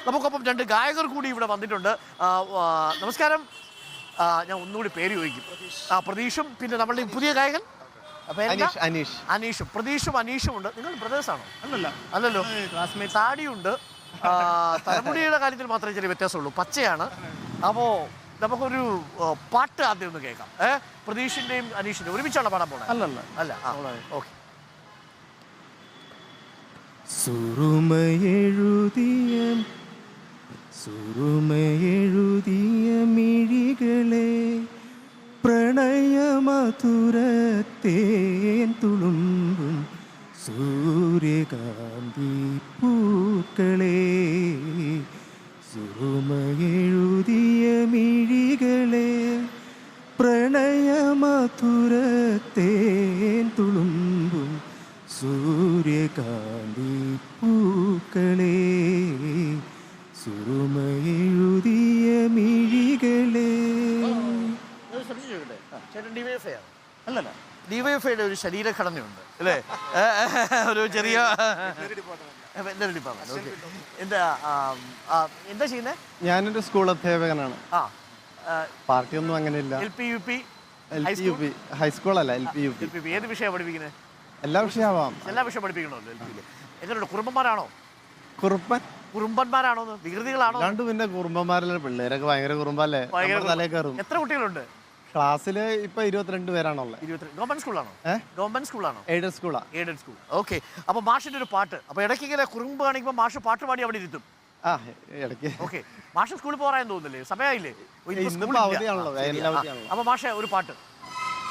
നമുക്കൊപ്പം 2 ഗായകർ കൂടി ഇവിടെ വന്നിട്ടുണ്ട്. നമസ്കാരം. ഞാൻ ഒന്നുകൂടി പേര് ചോദിക്കും. പ്രതീഷും പിന്നെ നമ്മളുടെ പുതിയ ഗായകൻ അനീഷും. പ്രതീഷും അനീഷും ഉണ്ട്. നിങ്ങൾ ബ്രദേഴ്സ് ആണോ? അല്ലല്ലോ. താടിയുണ്ട്. തലമുടിയുടെ കാര്യത്തിൽ മാത്രമേ ചെറിയ വ്യത്യാസമുള്ളൂ. പച്ചയാണ്. അപ്പോൾ നമുക്കൊരു പാട്ട് ആദ്യം ഒന്ന് കേൾക്കാം. പ്രതീഷിന്റെയും അനീഷിന്റെയും ഒരുമിച്ചാണ് പാടാൻ പോണത്? അല്ല. ഓക്കെ. സുറുമയെഴുതിയ മിഴികളെ പ്രണയമധുരത്തേൻ തുളുമ്പും സൂര്യകാന്തി പൂക്കളെ സുറുമയെഴുതിയ മിഴികളെ പ്രണയമധുരത്തേൻ തുളുമ്പും സൂര്യകാന്തി പൂക്കളെ സുറുമയെഴുതിയ മിഴികളെ. അല്ലല്ല, ഡിവൈഎഫ്ഐയുടെ ഒരു ശരീരഘടനയുണ്ട് അല്ലേ? ഒരു ചെറിയ എന്താ ചെയ്യുന്നത്? ഞാനൊരു സ്കൂൾ അധ്യാപകനാണ്. പാർട്ടിയൊന്നും അങ്ങനെയില്ല. ഹൈസ്കൂളല്ല, LP. ഏത് വിഷയം പഠിപ്പിക്കുന്നത്? എല്ലാ വിഷയമാവാം. എല്ലാ വിഷയം പഠിപ്പിക്കണമല്ലോ LP-യിൽ. എങ്ങനെയുണ്ട്? കുറുമ്പന്മാരാണോ? കുറുമ്പന്മാരാണോ? വികൃതികളാണോ? രണ്ട് പിന്നെ കുറുമ്പന്മാരല്ലേ. പിള്ളേരൊക്കെ ഭയങ്കര കുറുമ്പല്ലേ. തലേ കയറും. എത്ര കുട്ടികളുണ്ട് ക്ലാസ്സില്? ഇപ്പൊ 22 പേരാണുള്ളത്. ഗവൺമെന്റ് സ്കൂളാണോ? ഗവൺമെന്റ് സ്കൂളാണോ? എയ്ഡഡ് സ്കൂളാ. Aided school. ഓക്കെ. അപ്പൊ മാഷിന്റെ ഒരു പാട്ട്. അപ്പൊ ഇടയ്ക്ക് ഇങ്ങനെ കുറുമ്പ് കാണിക്കുമ്പോ മാഷ് പാട്ട് പാടി അവിടെ ഇരുത്തും. ഇടയ്ക്ക്. ഓക്കെ. മാഷ് സ്കൂളിൽ പോകാൻ തോന്നുന്നില്ലേ? സമയമായില്ലേ? അപ്പൊ മാഷ ഒരു പാട്ട്.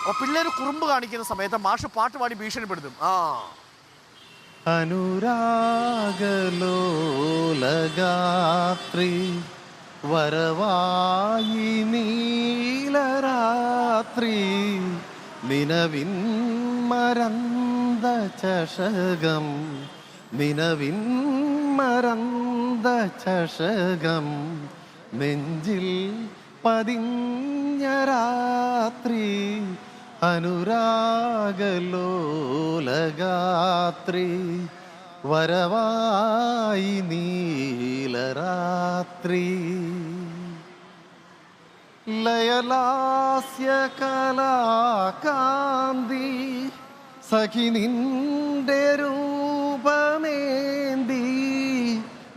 അപ്പൊ പിള്ളേര് കുറുമ്പ് കാണിക്കുന്ന സമയത്ത് മാഷ് പാട്ട് പാടി ഭീഷണിപ്പെടുത്തും. അനുരാഗലോലഗാത്രി വരവായി നീലരാത്രി നിനവിൻ മരന്ത ചഷകം നിനവിൻ മരന്ത ചഷകം നെഞ്ചിൽ പതിഞ്ഞ രാത്രി അനുരാഗലോലഗാത്രി വരവായി നീലരാത്രി ലയലാസ്യ കലാകാന്തി സഖി നിന്റെ രൂപമേന്തി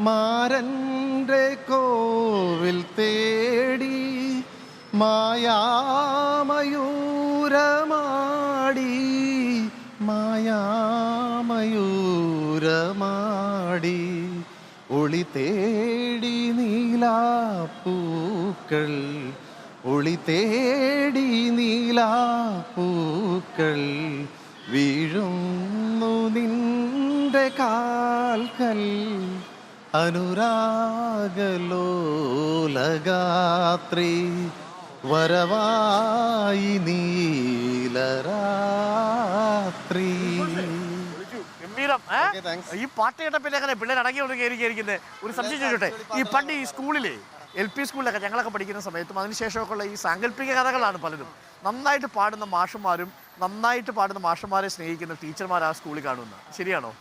മാരൻ്റെ കോവിൽ തേടി മായാമയൂരമാടി മായാമയൂരമാടി ഒളി തേടി നീലാപ്പൂക്കൾ ഒളി തേടി നീലാപ്പൂക്കൾ വീഴുന്നു നിന്റെ കാൽക്കൽ അനുരാഗലോലഗാത്രി വരവായി നീലരാത്രി. ഈ പാട്ട് കേട്ടപ്പിന്നെ അങ്ങനെ പിള്ളേർ അടങ്ങി കയറിയിരിക്കുന്നത്. ഒരു സംശയം ചോദിച്ചോട്ടെ, ഈ പണ്ട് ഈ സ്കൂളിലെ LP സ്കൂളിലൊക്കെ ഞങ്ങളൊക്കെ പഠിക്കുന്ന സമയത്തും അതിനുശേഷമൊക്കെ ഉള്ള ഈ സാങ്കല്പിക കഥകളാണ് പലതും. നന്നായിട്ട് പാടുന്ന മാഷന്മാരും നന്നായിട്ട് പാടുന്ന മാഷന്മാരെ സ്നേഹിക്കുന്ന ടീച്ചർമാർ ആ സ്കൂളിൽ കാണുന്ന ശരിയാണോ?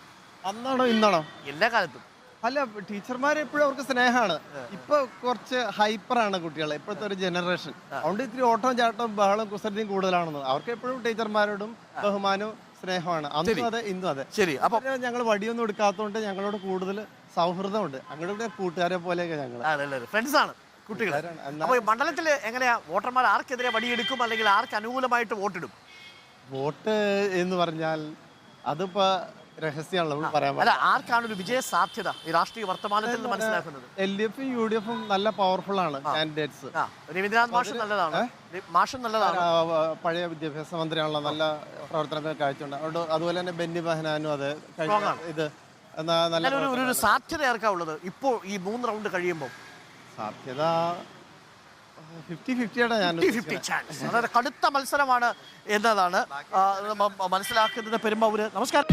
അന്നാണോ ഇന്നാണോ? എല്ലാ കാലത്തും. അല്ല, ടീച്ചർമാരെ എപ്പോഴും അവർക്ക് സ്നേഹമാണ്. ഇപ്പൊ കുറച്ച് ഹൈപ്പറാണ് കുട്ടികൾ, ഇപ്പോഴത്തെ ഒരു ജനറേഷൻ. അതുകൊണ്ട് ഇത്തിരി ഓട്ടവും ചാട്ടവും ബഹളം കുസൃതിയും കൂടുതലാണെന്ന്. അവർക്ക് എപ്പോഴും ടീച്ചർമാരോടും ബഹുമാനവും സ്നേഹമാണ്. അന്നും അതെ, ഇന്നും അതെ. ശരി. അപ്പൊ ഞങ്ങൾ വടിയൊന്നും എടുക്കാത്തതുകൊണ്ട് ഞങ്ങളോട് കൂടുതൽ സൗഹൃദമുണ്ട്. ഞങ്ങളുടെ കൂട്ടുകാരെ പോലെയൊക്കെ ഞങ്ങൾ ഫ്രണ്ട്സ് ആണ് കുട്ടികൾ. അപ്പൊ മണ്ഡലത്തിൽ എങ്ങനെയാ വോട്ടർമാർ ആർക്കെതിരെ വടിയെടുക്കും അല്ലെങ്കിൽ ആർക്ക് അനുകൂലമായിട്ട് വോട്ടിടും? വോട്ട് എന്ന് പറഞ്ഞാൽ അതിപ്പോ രഹസ്യമാണല്ലോ പറയാൻ. അല്ല, ആർക്കാണ് ഒരു വിജയ സാധ്യത ഈ രാഷ്ട്രീയ വർത്തമാനത്തിൽ നിന്ന് മനസ്സിലാക്കുന്നത്? LDF UDF നല്ല പവർഫുൾ ആണ് കാൻഡിഡേറ്റ്സ്. രവീന്ദ്രനാഥ് മാഷ് നല്ലതാണ്. മാഷ് നല്ലതാണ്. പഴയ വിദ്യാഭ്യാസ മന്ത്രിയാണല്ലോ, നല്ല പ്രവർത്തനങ്ങൾ കാഴ്ചയുണ്ട്. അതുപോലെ തന്നെ ബെന്നി ബെഹനാനും അതെ. ഇത് ഒരു സാധ്യത ആർക്കാ ഉള്ളത് ഇപ്പോൾ ഈ 3 റൗണ്ട് കഴിയുമ്പോൾ? സാധ്യത 50-50 ഞാൻ. അതായത് കടുത്ത മത്സരമാണ് എന്നതാണ് മനസ്സിലാക്കുന്നത് പെരുമ്പാവൂര്. നമസ്കാരം.